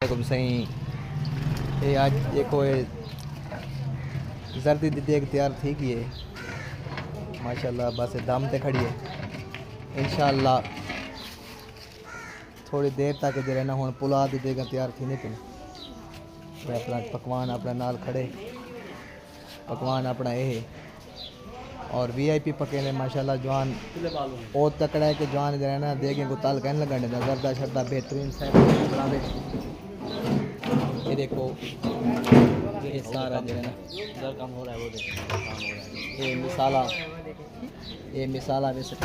वालेकुम सही। ये आज देखो ये जर्दी दी देग तैयार थी कि है माशाल्लाह। बस दम ते खड़ी है इंशाल्लाह। थोड़ी देर तक जो रहना हूँ पुलाव दी देग तैयार थी नहीं पे अपना पकवान अपने नाल खड़े पकवान अपना ये और वीआईपी पके ने माशाल्लाह। जवान ओ तकड़ा है कि जवान जो है ना देगे को ताल कहने लगा जरदा शरदा बेहतरीन बनावे। ये देखो ये सारा जो है ना काम हो रहा है वो देखो ये मिसाला वैसे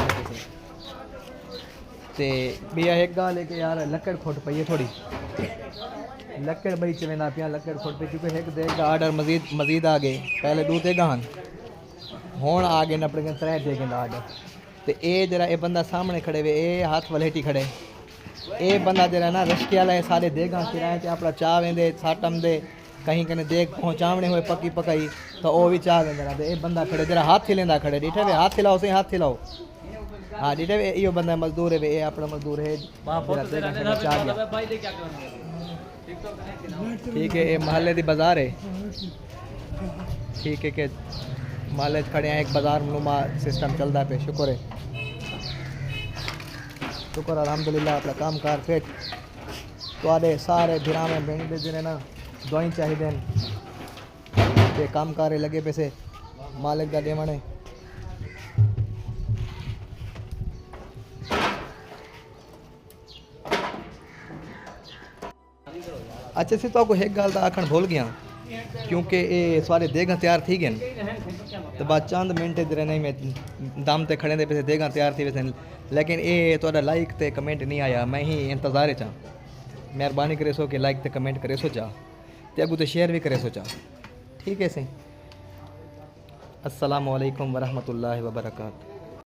ते भैया एक गाल है कि यार लकड़ खुट पई है थोड़ी लकड़ बई चवेंदा पिया लकड़ खुट पई क्योंकि एक देगा आर्डर मजीद आ गए। पहले दो देगा हन हुण आ गए अपने त्रै देगे दा आर्डर। तो ये जरा ये बंदा सामने खड़े वे ये हाथ वलेटी खड़े ये बंदा जरा ना रश्के वाला है सारे देगा किराए ते अपना चाह वेंदे साटम दे कहीं कहीं देग पहुँचावने हुए पक्की पकाई तो वो भी चाह वेंदे ना। ये बंदा खड़े जरा हाथ हिलेंदा खड़े डिठे वे हाथ हिलाओ सही हाथ हिलाओ। हाँ डिठे वे यो बंदा मजदूर है वे ये अपना मजदूर है। ठीक है ये महल्ले दी बाजार है। ठीक है कि महल्ले खड़े हैं एक बाजार नुमा सिस्टम चलता पे शुक्र है शुक्र अल्हम्दुलिल्लाह। अपना काम कार फिट तो सारे भिरा में भेंड जिन्हें ना दवाई चाहिए ते काम कार लगे पैसे मालिक का देवने। अच्छा सी तो एक गल तो आखन भूल गया क्योंकि ये सारे देगा तैयार थी गए तो बाद चंद मिनट जरे नहीं मैं दम ते खड़े पे देगा तैयार थी वैसे लेकिन ये तो लाइक ते कमेंट नहीं आया। मैं ही इंतज़ार चा मेहरबानी करे सो कि लाइक ते कमेंट करे सो चा ते अगू तो शेयर भी करे सो चा। ठीक है सही। अस्सलामु अलैकुम वरहमतुल्लाहि वबरकातुहू।